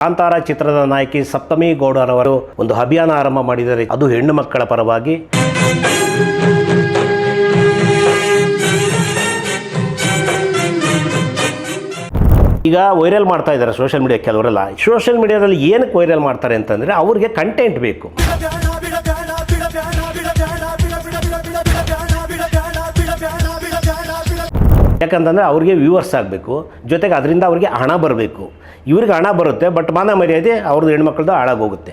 ಕಾಂತಾರ ಚಿತ್ರದ ನಾಯಕಿ ಸಪ್ತಮಿ ಗೌಡರವರು ಒಂದು ಅಭಿಯಾನ ಆರಂಭ ಮಾಡಿದ್ದಾರೆ. ಅದು ಹೆಣ್ಣು ಮಕ್ಕಳ ಪರವಾಗಿ. ಈಗ ವೈರಲ್ ಮಾಡ್ತಾ ಇದ್ದಾರೆ ಸೋಷಿಯಲ್ ಮೀಡಿಯಾ. ಕೆಲವರೆಲ್ಲ ಸೋಷಿಯಲ್ ಮೀಡಿಯಾದಲ್ಲಿ ಏನಕ್ಕೆ ವೈರಲ್ ಮಾಡ್ತಾರೆ ಅಂತಂದರೆ ಅವ್ರಿಗೆ ಕಂಟೆಂಟ್ ಬೇಕು. ಯಾಕಂತಂದರೆ ಅವ್ರಿಗೆ ವ್ಯೂವರ್ಸ್ ಆಗಬೇಕು, ಜೊತೆಗೆ ಅದರಿಂದ ಅವ್ರಿಗೆ ಹಣ ಬರಬೇಕು. ಇವ್ರಿಗೆ ಹಣ ಬರುತ್ತೆ, ಬಟ್ ಮಾನ ಮರ್ಯಾದೆ ಅವ್ರದ್ದು ಹೆಣ್ಮಕ್ಳದ್ದು ಹಾಳಾಗೋಗುತ್ತೆ.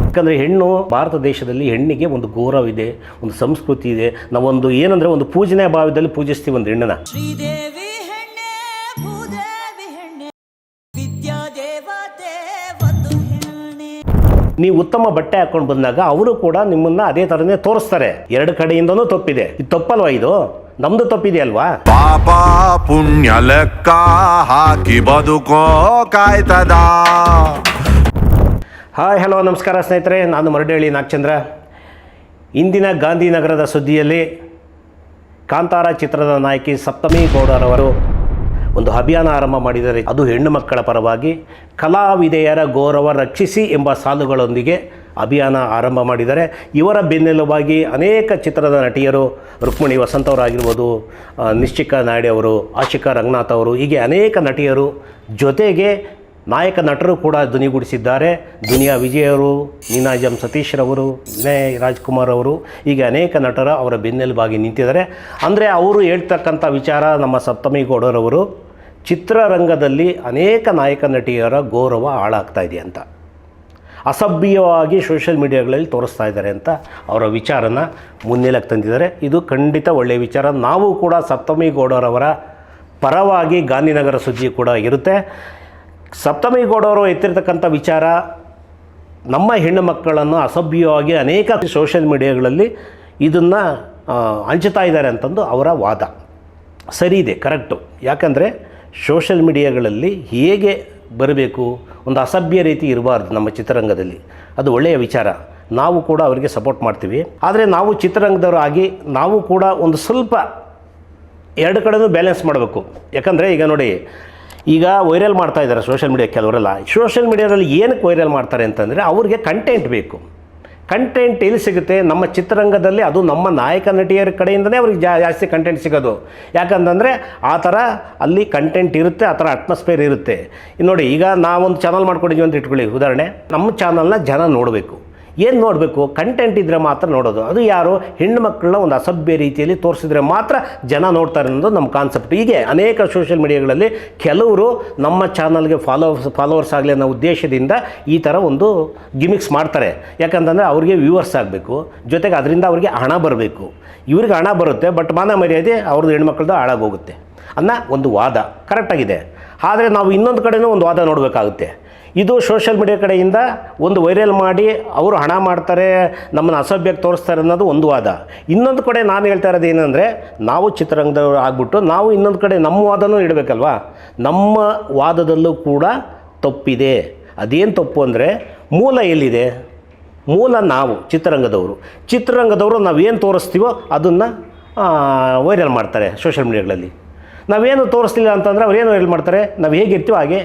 ಯಾಕಂದರೆ ಹೆಣ್ಣು ಭಾರತ ದೇಶದಲ್ಲಿ ಹೆಣ್ಣಿಗೆ ಒಂದು ಗೌರವ ಇದೆ, ಒಂದು ಸಂಸ್ಕೃತಿ ಇದೆ. ನಾವೊಂದು ಏನಂದರೆ ಒಂದು ಪೂಜನೆ ಭಾವದಲ್ಲಿ ಪೂಜಿಸ್ತೀವಿ ಒಂದು ಹೆಣ್ಣನ್ನ. ನೀವು ಉತ್ತಮ ಬಟ್ಟೆ ಹಾಕೊಂಡು ಬಂದಾಗ ಅವರು ಕೂಡ ನಿಮ್ಮನ್ನ ಅದೇ ಥರನೇ ತೋರಿಸ್ತಾರೆ. ಎರಡು ಕಡೆಯಿಂದನೂ ತಪ್ಪಿದೆ. ಇದು ತಪ್ಪಲ್ವಾ? ಇದು ನಮ್ದು ತಪ್ಪಿದೆ ಅಲ್ವಾ? ಪಾಪ ಪುಣ್ಯ ಲೆಕ್ಕ ಹಾಕಿ ಬದುಕೋ ಕಾಯ್ತದ. ಹಾಯ್, ಹಲೋ, ನಮಸ್ಕಾರ ಸ್ನೇಹಿತರೆ. ನಾನು ಮರಡಹಳ್ಳಿ ನಾಗಚಂದ್ರ. ಇಂದಿನ ಗಾಂಧಿನಗರದ ಸುದ್ದಿಯಲ್ಲಿ ಕಾಂತಾರ ಚಿತ್ರದ ನಾಯಕಿ ಸಪ್ತಮಿ ಗೌಡರವರು ಒಂದು ಅಭಿಯಾನ ಆರಂಭ ಮಾಡಿದ್ದಾರೆ. ಅದು ಹೆಣ್ಣು ಮಕ್ಕಳ ಪರವಾಗಿ. ಕಲಾವಿದೆಯರ ಗೌರವ ರಕ್ಷಿಸಿ ಎಂಬ ಸಾಲುಗಳೊಂದಿಗೆ ಅಭಿಯಾನ ಆರಂಭ ಮಾಡಿದ್ದಾರೆ. ಇವರ ಬೆನ್ನೆಲುಬಾಗಿ ಅನೇಕ ಚಿತ್ರದ ನಟಿಯರು, ರುಕ್ಮಿಣಿ ವಸಂತ್ ಅವರಾಗಿರ್ಬೋದು, ನಿಶ್ಚಿಕಾ ನಾಯ್ಡು ಅವರು, ಆಶಿಕಾ ರಂಗನಾಥ್ ಅವರು, ಹೀಗೆ ಅನೇಕ ನಟಿಯರು, ಜೊತೆಗೆ ನಾಯಕ ನಟರು ಕೂಡ ಧ್ವನಿಗೂಡಿಸಿದ್ದಾರೆ. ದುನಿಯಾ ವಿಜಯ್ ಅವರು, ನೀನಾಜಂ ಸತೀಶ್ ರವರು, ವಿನಯ್ ರಾಜ್ಕುಮಾರ್ ಅವರು, ಹೀಗೆ ಅನೇಕ ನಟರ ಅವರ ಬೆನ್ನೆಲುಬಾಗಿ ನಿಂತಿದ್ದಾರೆ. ಅಂದರೆ ಅವರು ಹೇಳ್ತಕ್ಕಂಥ ವಿಚಾರ, ನಮ್ಮ ಸಪ್ತಮಿ ಗೌಡರವರು ಚಿತ್ರರಂಗದಲ್ಲಿ ಅನೇಕ ನಾಯಕ ನಟಿಯರ ಗೌರವ ಹಾಳಾಗ್ತಾ ಇದೆ ಅಂತ ಅಸಭ್ಯವಾಗಿ ಸೋಷಿಯಲ್ ಮೀಡಿಯಾಗಳಲ್ಲಿ ತೋರಿಸ್ತಾ ಇದ್ದಾರೆ ಅಂತ ಅವರ ವಿಚಾರನ ಮುನ್ನೆಲೆಗೆ ತಂದಿದ್ದಾರೆ. ಇದು ಖಂಡಿತ ಒಳ್ಳೆಯ ವಿಚಾರ. ನಾವು ಕೂಡ ಸಪ್ತಮಿ ಗೌಡರವರ ಪರವಾಗಿ ಗಾಂಧಿನಗರ ಸುದ್ದಿ ಕೂಡ ಇರುತ್ತೆ. ಸಪ್ತಮಿ ಗೌಡವರು ಎತ್ತಿರ್ತಕ್ಕಂಥ ವಿಚಾರ, ನಮ್ಮ ಹೆಣ್ಣು ಮಕ್ಕಳನ್ನು ಅಸಭ್ಯವಾಗಿ ಅನೇಕ ಸೋಷಿಯಲ್ ಮೀಡಿಯಾಗಳಲ್ಲಿ ಇದನ್ನು ಹಂಚುತ್ತಾ ಇದ್ದಾರೆ ಅಂತಂದು ಅವರ ವಾದ. ಸರಿ ಇದೆ, ಕರೆಕ್ಟು. ಯಾಕಂದರೆ ಸೋಷಿಯಲ್ ಮೀಡಿಯಾಗಳಲ್ಲಿ ಹೇಗೆ ಬರಬೇಕು, ಒಂದು ಅಸಭ್ಯ ರೀತಿ ಇರಬಾರ್ದು ನಮ್ಮ ಚಿತ್ರರಂಗದಲ್ಲಿ. ಅದು ಒಳ್ಳೆಯ ವಿಚಾರ. ನಾವು ಕೂಡ ಅವರಿಗೆ ಸಪೋರ್ಟ್ ಮಾಡ್ತೀವಿ. ಆದರೆ ನಾವು ಚಿತ್ರರಂಗದವರು ಆಗಿ ನಾವು ಕೂಡ ಒಂದು ಸ್ವಲ್ಪ ಎರಡು ಕಡೆನೂ ಬ್ಯಾಲೆನ್ಸ್ ಮಾಡಬೇಕು. ಯಾಕಂದರೆ ಈಗ ನೋಡಿ, ಈಗ ವೈರಲ್ ಮಾಡ್ತಾ ಇದ್ದಾರೆ ಸೋಷಿಯಲ್ ಮೀಡಿಯಾ. ಕೆಲವರೆಲ್ಲ ಸೋಷಿಯಲ್ ಮೀಡಿಯಾದಲ್ಲಿ ಏನಕ್ಕೆ ವೈರಲ್ ಮಾಡ್ತಾರೆ ಅಂತಂದರೆ ಅವ್ರಿಗೆ ಕಂಟೆಂಟ್ ಬೇಕು. ಕಂಟೆಂಟ್ ಎಲ್ಲಿ ಸಿಗುತ್ತೆ? ನಮ್ಮ ಚಿತ್ರರಂಗದಲ್ಲಿ. ಅದು ನಮ್ಮ ನಾಯಕ ನಟಿಯರ ಕಡೆಯಿಂದನೇ ಅವ್ರಿಗೆ ಜಾಸ್ತಿ ಕಂಟೆಂಟ್ ಸಿಗೋದು. ಯಾಕಂತಂದರೆ ಆ ಥರ ಅಲ್ಲಿ ಕಂಟೆಂಟ್ ಇರುತ್ತೆ, ಆ ಥರ ಅಟ್ಮಾಸ್ಫಿಯರ್ ಇರುತ್ತೆ. ನೋಡಿ, ಈಗ ನಾವೊಂದು ಚಾನಲ್ ಮಾಡ್ಕೊಂಡಿದ್ದೀವಿ ಅಂತ ಇಟ್ಕೊಳ್ಳಿ, ಉದಾಹರಣೆ. ನಮ್ಮ ಚಾನಲ್ನ ಜನ ನೋಡಬೇಕು. ಏನು ನೋಡಬೇಕು? ಕಂಟೆಂಟ್ ಇದ್ದರೆ ಮಾತ್ರ ನೋಡೋದು. ಅದು ಯಾರು? ಹೆಣ್ಣು ಮಕ್ಕಳನ್ನ ಒಂದು ಅಸಭ್ಯ ರೀತಿಯಲ್ಲಿ ತೋರಿಸಿದ್ರೆ ಮಾತ್ರ ಜನ ನೋಡ್ತಾರೆ ಅನ್ನೋದು ನಮ್ಮ ಕಾನ್ಸೆಪ್ಟ್. ಹೀಗೆ ಅನೇಕ ಸೋಷಿಯಲ್ ಮೀಡಿಯಾಗಳಲ್ಲಿ ಕೆಲವರು ನಮ್ಮ ಚಾನಲ್ಗೆ ಫಾಲೋವರ್ಸ್ ಆಗಲಿ ಅನ್ನೋ ಉದ್ದೇಶದಿಂದ ಈ ಥರ ಒಂದು ಗಿಮಿಕ್ಸ್ ಮಾಡ್ತಾರೆ. ಯಾಕಂತಂದರೆ ಅವ್ರಿಗೆ ವ್ಯೂವರ್ಸ್ ಆಗಬೇಕು, ಜೊತೆಗೆ ಅದರಿಂದ ಅವ್ರಿಗೆ ಹಣ ಬರಬೇಕು. ಇವ್ರಿಗೆ ಹಣ ಬರುತ್ತೆ, ಬಟ್ ಮಾನ ಮರ್ಯಾದೆ ಅವ್ರದ್ದು ಹೆಣ್ಮಕ್ಳದ್ದು ಹಾಳಾಗೋಗುತ್ತೆ ಅನ್ನೋ ಒಂದು ವಾದ ಕರೆಕ್ಟಾಗಿದೆ. ಆದರೆ ನಾವು ಇನ್ನೊಂದು ಕಡೆನೂ ಒಂದು ವಾದ ನೋಡಬೇಕಾಗುತ್ತೆ. ಇದು ಸೋಷಿಯಲ್ ಮೀಡಿಯಾ ಕಡೆಯಿಂದ ಒಂದು ವೈರಲ್ ಮಾಡಿ ಅವರು ಹಣ ಮಾಡ್ತಾರೆ, ನಮ್ಮನ್ನು ಅಸಭ್ಯಕ್ಕೆ ತೋರಿಸ್ತಾರೆ ಅನ್ನೋದು ಒಂದು ವಾದ. ಇನ್ನೊಂದು ಕಡೆ ನಾನು ಹೇಳ್ತಾ ಇರೋದು ಏನಂದರೆ, ನಾವು ಚಿತ್ರರಂಗದವರು ಆಗ್ಬಿಟ್ಟು ನಾವು ಇನ್ನೊಂದು ಕಡೆ ನಮ್ಮ ವಾದನೂ ಇಡಬೇಕಲ್ವಾ? ನಮ್ಮ ವಾದದಲ್ಲೂ ಕೂಡ ತಪ್ಪಿದೆ. ಅದೇನು ತಪ್ಪು ಅಂದರೆ, ಮೂಲ ಎಲ್ಲಿದೆ? ಮೂಲ ನಾವು ಚಿತ್ರರಂಗದವರು ನಾವೇನು ತೋರಿಸ್ತೀವೋ ಅದನ್ನು ವೈರಲ್ ಮಾಡ್ತಾರೆ ಸೋಷಿಯಲ್ ಮೀಡಿಯಾಗಳಲ್ಲಿ. ನಾವೇನು ತೋರಿಸ್ತಿಲ್ಲ ಅಂತಂದರೆ ಅವ್ರೇನು ವೈರಲ್ ಮಾಡ್ತಾರೆ? ನಾವು ಹೇಗಿರ್ತೀವೋ ಹಾಗೆ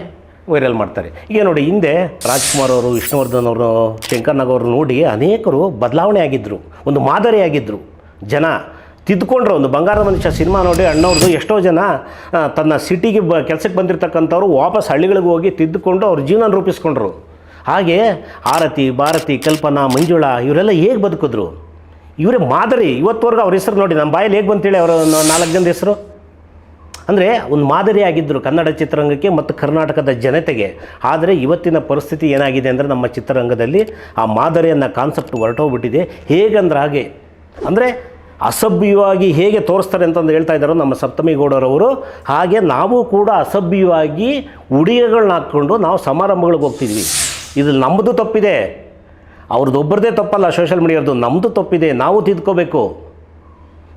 ವೈರಲ್ ಮಾಡ್ತಾರೆ. ಈಗ ನೋಡಿ, ಹಿಂದೆ ರಾಜ್ಕುಮಾರ್ ಅವರು, ವಿಷ್ಣುವರ್ಧನ್ ಅವರು, ಶಂಕರ್ ನಾಗ್ ಅವರು ನೋಡಿ ಅನೇಕರು ಬದಲಾವಣೆ ಆಗಿದ್ದರು, ಒಂದು ಮಾದರಿಯಾಗಿದ್ದರು. ಜನ ತಿದ್ದುಕೊಂಡ್ರು. ಒಂದು ಬಂಗಾರದ ಮನುಷ್ಯ ಸಿನಿಮಾ ನೋಡಿ ಅಣ್ಣವ್ರದ್ದು ಎಷ್ಟೋ ಜನ ತನ್ನ ಸಿಟಿಗೆ ಕೆಲಸಕ್ಕೆ ಬಂದಿರತಕ್ಕಂಥವ್ರು ವಾಪಸ್ ಹಳ್ಳಿಗಳಿಗೆ ಹೋಗಿ ತಿದ್ದುಕೊಂಡು ಅವ್ರ ಜೀವನ ರೂಪಿಸ್ಕೊಂಡ್ರು. ಹಾಗೆ ಆರತಿ, ಭಾರತಿ, ಕಲ್ಪನಾ, ಮಂಜುಳಾ ಇವರೆಲ್ಲ ಹೇಗೆ ಬದುಕಿದ್ರು? ಇವರೇ ಮಾದರಿ. ಇವತ್ತುವರೆಗೂ ಅವ್ರ ಹೆಸರು ನೋಡಿ, ನಮ್ಮ ಬಾಯಲ್ಲಿ ಹೇಗೆ ಬಂತೇಳಿ ಅವರ 4 ಜನದ ಹೆಸರು. ಅಂದರೆ ಒಂದು ಮಾದರಿಯಾಗಿದ್ದರು ಕನ್ನಡ ಚಿತ್ರರಂಗಕ್ಕೆ ಮತ್ತು ಕರ್ನಾಟಕದ ಜನತೆಗೆ. ಆದರೆ ಇವತ್ತಿನ ಪರಿಸ್ಥಿತಿ ಏನಾಗಿದೆ ಅಂದರೆ, ನಮ್ಮ ಚಿತ್ರರಂಗದಲ್ಲಿ ಆ ಮಾದರಿಯನ್ನು ಕಾನ್ಸೆಪ್ಟ್ ಹೊರಟೋಗ್ಬಿಟ್ಟಿದೆ. ಹೇಗಂದ್ರೆ ಹಾಗೆ, ಅಂದರೆ ಅಸಭ್ಯವಾಗಿ ಹೇಗೆ ತೋರಿಸ್ತಾರೆ ಅಂತಂದು ಹೇಳ್ತಾ ಇದ್ದಾರೋ ನಮ್ಮ ಸಪ್ತಮಿ ಗೌಡರವರು, ಹಾಗೆ ನಾವು ಕೂಡ ಅಸಭ್ಯವಾಗಿ ಉಡುಗೆಗಳನ್ನ ಹಾಕ್ಕೊಂಡು ನಾವು ಸಮಾರಂಭಗಳಿಗೆ ಹೋಗ್ತಿದ್ವಿ. ಇದು ನಮ್ಮದು ತಪ್ಪಿದೆ, ಅವ್ರದ್ದೊಬ್ಬರದೇ ತಪ್ಪಲ್ಲ ಸೋಷಿಯಲ್ ಮೀಡಿಯಾದ್ದು, ನಮ್ಮದು ತಪ್ಪಿದೆ. ನಾವು ತಿದ್ಕೋಬೇಕು.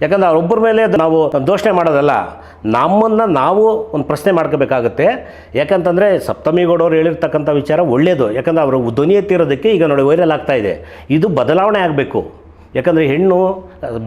ಯಾಕಂದರೆ ಅವರೊಬ್ಬರ ಮೇಲೆ ನಾವು ದೋಷಣೆ ಮಾಡೋದಲ್ಲ, ನಮ್ಮನ್ನು ನಾವು ಒಂದು ಪ್ರಶ್ನೆ ಮಾಡ್ಕೋಬೇಕಾಗುತ್ತೆ. ಯಾಕಂತಂದರೆ ಸಪ್ತಮಿ ಗೌಡವರು ಹೇಳಿರ್ತಕ್ಕಂಥ ವಿಚಾರ ಒಳ್ಳೆಯದು. ಯಾಕಂದರೆ ಅವರು ಧ್ವನಿ ಎತ್ತಿರೋದಕ್ಕೆ ಈಗ ನೋಡಿ ವೈರಲ್ ಆಗ್ತಾಯಿದೆ. ಇದು ಬದಲಾವಣೆ ಆಗಬೇಕು. ಯಾಕಂದರೆ ಹೆಣ್ಣು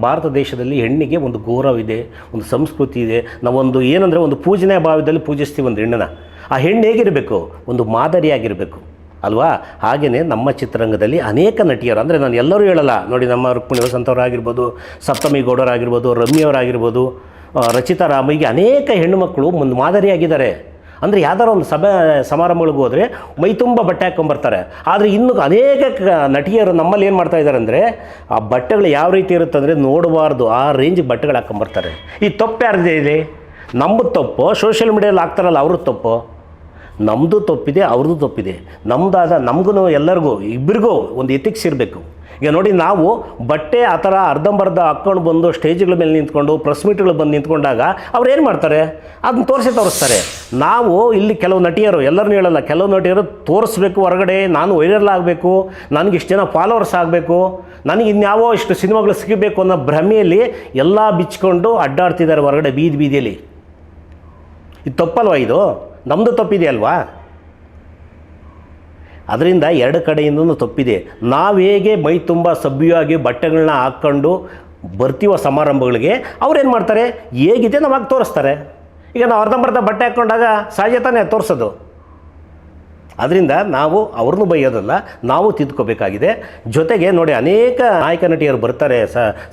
ಭಾರತ ದೇಶದಲ್ಲಿ ಹೆಣ್ಣಿಗೆ ಒಂದು ಗೌರವ ಇದೆ, ಒಂದು ಸಂಸ್ಕೃತಿ ಇದೆ. ನಾವೊಂದು ಏನಂದರೆ ಒಂದು ಪೂಜನೆ ಭಾವದಲ್ಲಿ ಪೂಜಿಸ್ತೀವಿ ಒಂದು ಹೆಣ್ಣನ್ನು. ಆ ಹೆಣ್ಣು ಹೇಗಿರಬೇಕು? ಒಂದು ಮಾದರಿಯಾಗಿರಬೇಕು ಅಲ್ವಾ? ಹಾಗೆಯೇ ನಮ್ಮ ಚಿತ್ರರಂಗದಲ್ಲಿ ಅನೇಕ ನಟಿಯರು, ಅಂದರೆ ನಾನು ಎಲ್ಲರೂ ಹೇಳಲ್ಲ ನೋಡಿ, ನಮ್ಮ ರುಕ್ಮಿಣಿ ವಸಂತ್ ಅವರಾಗಿರ್ಬೋದು, ಸಪ್ತಮಿ ಗೌಡರಾಗಿರ್ಬೋದು, ರಮ್ಯವರಾಗಿರ್ಬೋದು, ರಚಿತಾ ರಾಮ್, ಹೀಗೆ ಅನೇಕ ಹೆಣ್ಣುಮಕ್ಕಳು ಒಂದು ಮಾದರಿಯಾಗಿದ್ದಾರೆ. ಅಂದರೆ ಯಾವ್ದಾರು ಒಂದು ಸಭೆ ಸಮಾರಂಭಗಳಿಗೆ ಹೋದರೆ ಮೈ ತುಂಬ ಬಟ್ಟೆ ಹಾಕ್ಕೊಂಬರ್ತಾರೆ. ಆದರೆ ಇನ್ನು ಅನೇಕ ನಟಿಯರು ನಮ್ಮಲ್ಲಿ ಏನು ಮಾಡ್ತಾ ಇದ್ದಾರೆ ಅಂದರೆ, ಆ ಬಟ್ಟೆಗಳು ಯಾವ ರೀತಿ ಇರುತ್ತೆ ಅಂದರೆ ನೋಡಬಾರ್ದು ಆ ರೇಂಜಿಗೆ ಬಟ್ಟೆಗಳು ಹಾಕ್ಕೊಂಬರ್ತಾರೆ. ಈ ತಪ್ಪು ಯಾರದೇ ಇದೆ? ನಮ್ಮದು ತಪ್ಪು, ಸೋಷಿಯಲ್ ಮೀಡಿಯಲ್ಲಿ ಹಾಕ್ತಾರಲ್ಲ ಅವ್ರದ್ದು ತಪ್ಪು. ನಮ್ಮದು ತಪ್ಪಿದೆ, ಅವ್ರದ್ದು ತಪ್ಪಿದೆ. ನಮಗೂ ಎಲ್ಲರಿಗೂ ಇಬ್ಬರಿಗೂ ಒಂದು ಎಥಿಕ್ಸ್ ಇರಬೇಕು. ಈಗ ನೋಡಿ, ನಾವು ಬಟ್ಟೆ ಆ ಥರ ಅರ್ಧಂಬರ್ಧ ಹಾಕ್ಕೊಂಡು ಬಂದು ಸ್ಟೇಜ್ಗಳ ಮೇಲೆ ನಿಂತ್ಕೊಂಡು ಪ್ರೆಸ್ ಮೀಟ್ಗಳು ಬಂದು ನಿಂತ್ಕೊಂಡಾಗ ಅವ್ರು ಏನು ಮಾಡ್ತಾರೆ? ಅದನ್ನ ತೋರಿಸ್ತಾರೆ. ನಾವು ಇಲ್ಲಿ ಕೆಲವು ನಟಿಯರು, ಎಲ್ಲರನ್ನೂ ಹೇಳಲ್ಲ, ಕೆಲವು ನಟಿಯರು ತೋರಿಸ್ಬೇಕು ಹೊರಗಡೆ, ನಾನು ವೈರಲ್ ಆಗಬೇಕು, ನನಗೆ ಇಷ್ಟು ಜನ ಫಾಲೋವರ್ಸ್ ಆಗಬೇಕು, ನನಗೆ ಇನ್ಯಾವೋ ಇಷ್ಟು ಸಿನಿಮಾಗಳು ಸಿಗಬೇಕು ಅನ್ನೋ ಭ್ರಮೆಯಲ್ಲಿ ಎಲ್ಲ ಬಿಚ್ಕೊಂಡು ಅಡ್ಡಾಡ್ತಿದ್ದಾರೆ ಹೊರಗಡೆ ಬೀದಿಯಲ್ಲಿ. ಇದು ತಪ್ಪಲ್ವ? ಇದು ನಮ್ಮದು ತಪ್ಪಿದೆಯಲ್ವಾ? ಅದರಿಂದ ಎರಡು ಕಡೆಯಿಂದನೂ ತಪ್ಪಿದೆ. ನಾವು ಹೇಗೆ ಮೈ ತುಂಬ ಸಭ್ಯವಾಗಿ ಬಟ್ಟೆಗಳನ್ನ ಹಾಕ್ಕೊಂಡು ಬರ್ತೀವೋ ಸಮಾರಂಭಗಳಿಗೆ, ಅವ್ರೇನು ಮಾಡ್ತಾರೆ? ಹೇಗಿದೆ ನಮಗೆ ತೋರಿಸ್ತಾರೆ. ಈಗ ನಾವು ಅರ್ಧಂಬರ್ಧ ಬಟ್ಟೆ ಹಾಕ್ಕೊಂಡಾಗ ಸಹಜ ತಾನೇ ತೋರಿಸೋದು. ಅದರಿಂದ ನಾವು ಅವ್ರನ್ನೂ ಬೈಯೋದಲ್ಲ, ನಾವು ತಿದ್ಕೋಬೇಕಾಗಿದೆ. ಜೊತೆಗೆ ನೋಡಿ, ಅನೇಕ ನಾಯಕ ನಟಿಯರು ಬರ್ತಾರೆ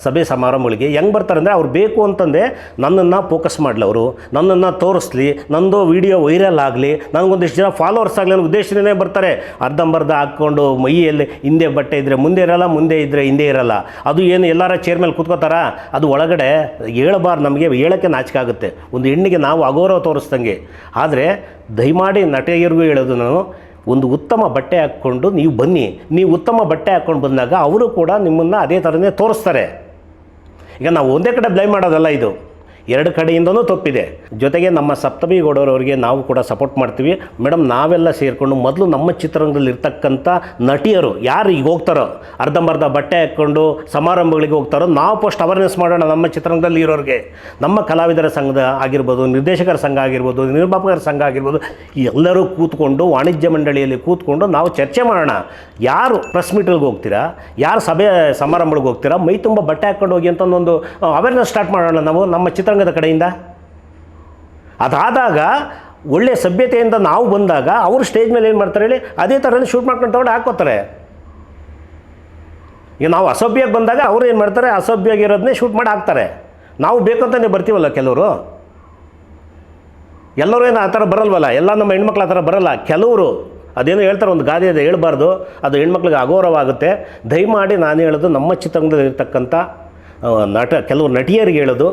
ಸಭೆ ಸಮಾರಂಭಗಳಿಗೆ. ಹೆಂಗೆ ಬರ್ತಾರೆ ಅಂದರೆ, ಅವ್ರು ಬೇಕು ಅಂತಂದರೆ ನನ್ನನ್ನು ಫೋಕಸ್ ಮಾಡಲಿ, ಅವರು ನನ್ನನ್ನು ತೋರಿಸ್ಲಿ, ನನ್ನದು ವೀಡಿಯೋ ವೈರಲ್ ಆಗಲಿ, ನನಗೊಂದಿಷ್ಟು ಜನ ಫಾಲೋವರ್ಸ್ ಆಗಲಿ ಅನ್ನೋ ಉದ್ದೇಶನೇ ಬರ್ತಾರೆ. ಅರ್ಧಂಬರ್ಧ ಹಾಕ್ಕೊಂಡು ಮೈಯಲ್ಲಿ ಹಿಂದೆ ಬಟ್ಟೆ ಇದ್ದರೆ ಮುಂದೆ ಇರಲ್ಲ, ಮುಂದೆ ಇದ್ದರೆ ಹಿಂದೆ ಇರಲ್ಲ. ಅದು ಏನು ಎಲ್ಲರ ಚೇರ್ ಮೇಲೆ ಕೂತ್ಕೋತಾರ? ಅದು ಒಳಗಡೆ ಹೇಳಬಾರ್ದು, ನಮಗೆ ಹೇಳೋಕ್ಕೆ ನಾಚಿಕೆ ಆಗುತ್ತೆ ಒಂದು ಹೆಣ್ಣಿಗೆ ನಾವು ಅಗೌರವ ತೋರಿಸ್ದಂಗೆ. ಆದರೆ ದಯಮಾಡಿ ನಟಿಯರಿಗೂ ಹೇಳೋದು ನಾನು, ಒಂದು ಉತ್ತಮ ಬಟ್ಟೆ ಹಾಕ್ಕೊಂಡು ನೀವು ಬನ್ನಿ. ನೀವು ಉತ್ತಮ ಬಟ್ಟೆ ಹಾಕ್ಕೊಂಡು ಬಂದಾಗ ಅವರು ಕೂಡ ನಿಮ್ಮನ್ನು ಅದೇ ಥರನೇ ತೋರಿಸ್ತಾರೆ. ಈಗ ನಾವು ಒಂದೇ ಕಡೆ ಬ್ಲೇಮ್ ಮಾಡೋದಲ್ಲ, ಇದು ಎರಡು ಕಡೆಯಿಂದನೂ ತಪ್ಪಿದೆ. ಜೊತೆಗೆ ನಮ್ಮ ಸಪ್ತಮಿ ಗೌಡರವರಿಗೆ ನಾವು ಕೂಡ ಸಪೋರ್ಟ್ ಮಾಡ್ತೀವಿ. ಮೇಡಮ್, ನಾವೆಲ್ಲ ಸೇರಿಕೊಂಡು ಮೊದಲು ನಮ್ಮ ಚಿತ್ರರಂಗದಲ್ಲಿ ಇರ್ತಕ್ಕಂಥ ನಟಿಯರು ಯಾರು ಈಗ ಹೋಗ್ತಾರೋ, ಅರ್ಧಂಬರ್ಧ ಬಟ್ಟೆ ಹಾಕ್ಕೊಂಡು ಸಮಾರಂಭಗಳಿಗೆ ಹೋಗ್ತಾರೋ, ನಾವು ಫಸ್ಟ್ ಅವೇರ್ನೆಸ್ ಮಾಡೋಣ ನಮ್ಮ ಚಿತ್ರರಂಗದಲ್ಲಿ ಇರೋರಿಗೆ. ನಮ್ಮ ಕಲಾವಿದರ ಸಂಘದ ಆಗಿರ್ಬೋದು, ನಿರ್ದೇಶಕರ ಸಂಘ ಆಗಿರ್ಬೋದು, ನಿರ್ಮಾಪಕರ ಸಂಘ ಆಗಿರ್ಬೋದು, ಎಲ್ಲರೂ ಕೂತ್ಕೊಂಡು ವಾಣಿಜ್ಯ ಮಂಡಳಿಯಲ್ಲಿ ಕೂತ್ಕೊಂಡು ನಾವು ಚರ್ಚೆ ಮಾಡೋಣ. ಯಾರು ಪ್ರೆಸ್ ಮೀಟ್ಗಳಿಗೆ ಹೋಗ್ತೀರಾ, ಯಾರು ಸಭೆ ಸಮಾರಂಭಗಳಿಗೆ ಹೋಗ್ತೀರಾ, ಮೈ ತುಂಬ ಬಟ್ಟೆ ಹಾಕ್ಕೊಂಡು ಹೋಗಿ ಅಂತ ಒಂದು ಅವೇರ್ನೆಸ್ ಸ್ಟಾರ್ಟ್ ಮಾಡೋಣ ನಾವು ನಮ್ಮ ಚಿತ್ರರಂಗದ ಕಡೆಯಿಂದ. ಅದಾದಾಗ ಒಳ್ಳೆಯ ಸಭ್ಯತೆಯಿಂದ ನಾವು ಬಂದಾಗ ಅವರು ಸ್ಟೇಜ್ ಮೇಲೆ ಏನು ಮಾಡ್ತಾರೆ ಹೇಳಿ, ಅದೇ ಥರನೇ ಶೂಟ್ ಮಾಡ್ಕೊಂಡು ತಗೊಂಡು ಹಾಕ್ಕೋತಾರೆ. ಈಗ ನಾವು ಅಸಭ್ಯಕ್ಕೆ ಬಂದಾಗ ಅವರು ಏನು ಮಾಡ್ತಾರೆ, ಅಸಭ್ಯವಾಗಿರೋದನ್ನೇ ಶೂಟ್ ಮಾಡಿ ಹಾಕ್ತಾರೆ. ನಾವು ಬೇಕಂತಲೇ ಬರ್ತೀವಲ್ಲ ಕೆಲವರು, ಎಲ್ಲರೂ ಏನು ಆ ಥರ ಬರಲ್ವಲ್ಲ, ಎಲ್ಲ ನಮ್ಮ ಹೆಣ್ಮಕ್ಳು ಆ ಥರ ಬರಲ್ಲ. ಕೆಲವರು ಅದೇನೋ ಹೇಳ್ತಾರೆ, ಒಂದು ಗಾದೆ ಇದೆ, ಹೇಳ್ಬಾರ್ದು, ಅದು ಹೆಣ್ಮಕ್ಳಿಗೆ ಅಗೌರವ ಆಗುತ್ತೆ. ದಯಮಾಡಿ ನಾನು ಹೇಳೋದು, ನಮ್ಮ ಚಿತ್ರರಂಗದಲ್ಲಿ ಇರ್ತಕ್ಕಂಥ ಕೆಲವು ನಟಿಯರಿಗೆ ಹೇಳೋದು,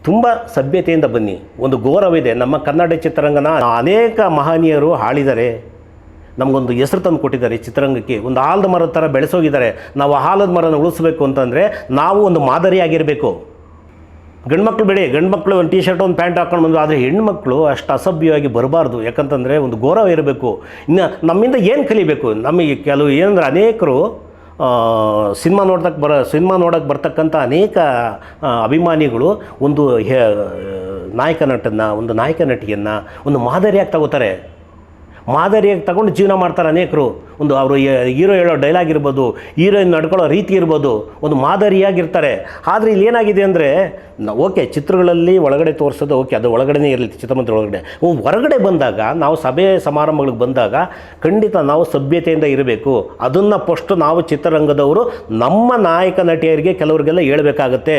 ತುಂಬ ಸಭ್ಯತೆಯಿಂದ ಬನ್ನಿ. ಒಂದು ಗೌರವ ಇದೆ. ನಮ್ಮ ಕನ್ನಡ ಚಿತ್ರರಂಗನ ಅನೇಕ ಮಹನೀಯರು ಆಳಿದ್ದಾರೆ, ನಮಗೊಂದು ಹೆಸರು ತಂದು ಕೊಟ್ಟಿದ್ದಾರೆ ಚಿತ್ರರಂಗಕ್ಕೆ. ಒಂದು ಆಲದ ಮರದ ಥರ ಬೆಳೆಸೋಗಿದ್ದಾರೆ. ನಾವು ಆಲದ ಮರನ ಉಳಿಸ್ಬೇಕು ಅಂತಂದರೆ ನಾವು ಒಂದು ಮಾದರಿಯಾಗಿರಬೇಕು. ಗಂಡ್ಮಕ್ಳು ಬೇಡಿ, ಗಂಡ್ಮಕ್ಳು ಒಂದು ಟೀ ಶರ್ಟ್ ಒಂದು ಪ್ಯಾಂಟ್ ಹಾಕೊಂಡು ಬಂದು, ಆದರೆ ಹೆಣ್ಮಕ್ಳು ಅಷ್ಟು ಅಸಭ್ಯವಾಗಿ ಬರಬಾರ್ದು. ಯಾಕಂತಂದರೆ ಒಂದು ಗೌರವ ಇರಬೇಕು. ಇನ್ನು ನಮ್ಮಿಂದ ಏನು ಕಲಿಬೇಕು? ನಮಗೆ ಕೆಲವು ಏನಂದ್ರೆ, ಅನೇಕರು ಸಿನಿಮಾ ನೋಡೋಕ್ಕೆ ಬರ್ತಕ್ಕಂಥ ಅನೇಕ ಅಭಿಮಾನಿಗಳು ಒಂದು ನಾಯಕ ನಟನ್ನು, ಒಂದು ನಾಯಕ ನಟಿಯನ್ನು ಒಂದು ಮಾದರಿಯಾಗಿ ತಗೋತಾರೆ. ಮಾದರಿಯಾಗಿ ತಗೊಂಡು ಜೀವನ ಮಾಡ್ತಾರೆ ಅನೇಕರು. ಒಂದು ಅವರು ಹೀರೋ ಹೇಳೋ ಡೈಲಾಗ್ ಇರ್ಬೋದು, ಹೀರೋಯಿನ್ ನಡ್ಕೊಳ್ಳೋ ರೀತಿ ಇರ್ಬೋದು, ಒಂದು ಮಾದರಿಯಾಗಿರ್ತಾರೆ. ಆದರೆ ಇಲ್ಲಿ ಏನಾಗಿದೆ ಅಂದರೆ, ಓಕೆ ಚಿತ್ರಗಳಲ್ಲಿ ಒಳಗಡೆ ತೋರಿಸೋದು ಓಕೆ, ಅದು ಒಳಗಡೆನೇ ಇರಲಿ, ಚಿತ್ರಮಂದಿರ ಒಳಗಡೆ. ಹೊರಗಡೆ ಬಂದಾಗ, ನಾವು ಸಭೆ ಸಮಾರಂಭಗಳಿಗೆ ಬಂದಾಗ ಖಂಡಿತ ನಾವು ಸಭ್ಯತೆಯಿಂದ ಇರಬೇಕು. ಅದನ್ನು ಫಸ್ಟು ನಾವು ಚಿತ್ರರಂಗದವರು ನಮ್ಮ ನಾಯಕ ನಟಿಯರಿಗೆ ಕೆಲವರಿಗೆಲ್ಲ ಹೇಳಬೇಕಾಗತ್ತೆ.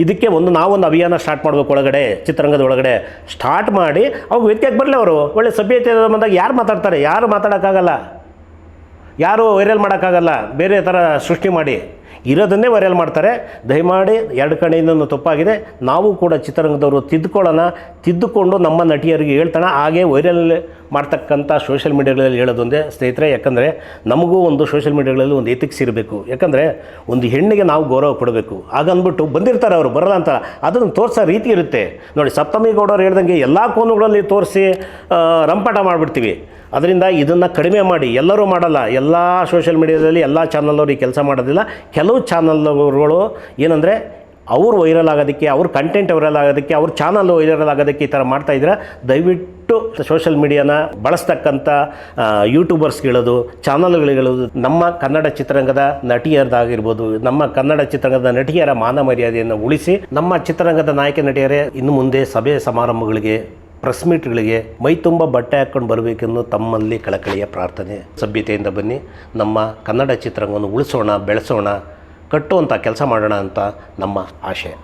ಇದಕ್ಕೆ ನಾವೊಂದು ಅಭಿಯಾನ ಸ್ಟಾರ್ಟ್ ಮಾಡಬೇಕು. ಒಳಗಡೆ ಚಿತ್ರರಂಗದ ಒಳಗಡೆ ಸ್ಟಾರ್ಟ್ ಮಾಡಿ ಅವಾಗ ವ್ಯಕ್ತಿಯಾಗಿ ಬರಲಿ. ಅವರು ಒಳ್ಳೆ ಸಭ್ಯತೆ ಬಂದಾಗ ಯಾರು ಮಾತಾಡ್ತಾರೆ? ಯಾರು ಮಾತಾಡೋಕ್ಕಾಗಲ್ಲ, ಯಾರು ವೈರಲ್ ಮಾಡೋಕ್ಕಾಗಲ್ಲ. ಬೇರೆ ಥರ ಸೃಷ್ಟಿ ಮಾಡಿ ಇರೋದನ್ನೇ ವೈರಲ್ ಮಾಡ್ತಾರೆ. ದಯಮಾಡಿ ಎರಡು ಕಡೆಯಿಂದನೂ ತಪ್ಪಾಗಿದೆ. ನಾವು ಕೂಡ ಚಿತ್ರರಂಗದವರು ತಿದ್ದುಕೊಂಡು ನಮ್ಮ ನಟಿಯರಿಗೆ ಹೇಳ್ತಾನೆ. ಹಾಗೆ ವೈರಲ್ ಮಾಡ್ತಕ್ಕಂಥ ಸೋಷಿಯಲ್ ಮೀಡಿಯಾಗಳಲ್ಲಿ ಹೇಳೋದೊಂದೇ ಸ್ನೇಹಿತರೆ. ಯಾಕಂದರೆ ನಮಗೂ ಒಂದು ಸೋಷಿಯಲ್ ಮೀಡಿಯಾಗಳಲ್ಲಿ ಒಂದು ಎಥಿಕ್ಸ್ ಇರಬೇಕು. ಯಾಕಂದರೆ ಒಂದು ಹೆಣ್ಣಿಗೆ ನಾವು ಗೌರವ ಕೊಡಬೇಕು. ಹಾಗಂದ್ಬಿಟ್ಟು ಬಂದಿರ್ತಾರೆ ಅವರು, ಬರಲ್ಲ ಅಂತ, ಅದನ್ನು ತೋರಿಸೋ ರೀತಿ ಇರುತ್ತೆ. ನೋಡಿ, ಸಪ್ತಮಿ ಗೌಡರು ಹೇಳ್ದಂಗೆ ಎಲ್ಲ ಕೋನುಗಳಲ್ಲಿ ತೋರಿಸಿ ರಂಪಾಟ ಮಾಡಿಬಿಡ್ತೀವಿ. ಅದರಿಂದ ಇದನ್ನು ಕಡಿಮೆ ಮಾಡಿ. ಎಲ್ಲರೂ ಮಾಡಲ್ಲ, ಎಲ್ಲ ಸೋಷಿಯಲ್ ಮೀಡಿಯಾದಲ್ಲಿ ಎಲ್ಲ ಚಾನಲ್ನವ್ರು ಈ ಕೆಲಸ ಮಾಡೋದಿಲ್ಲ. ಕೆಲವು ಚಾನಲ್ಗಳು ಏನಂದರೆ ಅವ್ರು ವೈರಲ್ ಆಗೋದಕ್ಕೆ, ಅವ್ರ ಕಂಟೆಂಟ್ ವೈರಲ್ ಆಗೋದಕ್ಕೆ, ಅವ್ರ ಚಾನಲ್ ವೈರಲ್ ಆಗೋದಕ್ಕೆ ಈ ಥರ ಮಾಡ್ತಾಯಿದ್ರೆ ದಯವಿಟ್ಟು ಸೋಷಲ್ ಮೀಡಿಯಾನ ಬಳಸ್ತಕ್ಕಂಥ ಯೂಟ್ಯೂಬರ್ಸ್ಗಳದು, ಚಾನಲ್ಗಳಿಗಳದು ನಮ್ಮ ಕನ್ನಡ ಚಿತ್ರರಂಗದ ನಟಿಯರದಾಗಿರ್ಬೋದು, ನಮ್ಮ ಕನ್ನಡ ಚಿತ್ರರಂಗದ ನಟಿಯರ ಮಾನ ಮರ್ಯಾದೆಯನ್ನು ಉಳಿಸಿ ನಮ್ಮ ಚಿತ್ರರಂಗದ ನಾಯಕ ನಟಿಯರೇ ಇನ್ನು ಮುಂದೆ ಸಭೆ ಸಮಾರಂಭಗಳಿಗೆ, ಪ್ರೆಸ್ ಮೀಟ್ಗಳಿಗೆ ಮೈ ತುಂಬ ಬಟ್ಟೆ ಹಾಕ್ಕೊಂಡು ಬರಬೇಕೆಂದು ತಮ್ಮಲ್ಲಿ ಕಳಕಳಿಯ ಪ್ರಾರ್ಥನೆ. ಸಭ್ಯತೆಯಿಂದ ಬನ್ನಿ, ನಮ್ಮ ಕನ್ನಡ ಚಿತ್ರರಂಗವನ್ನು ಉಳಿಸೋಣ, ಬೆಳೆಸೋಣ, ಕಟ್ಟುವಂಥ ಕೆಲಸ ಮಾಡೋಣ ಅಂತ ನಮ್ಮ ಆಶಯ.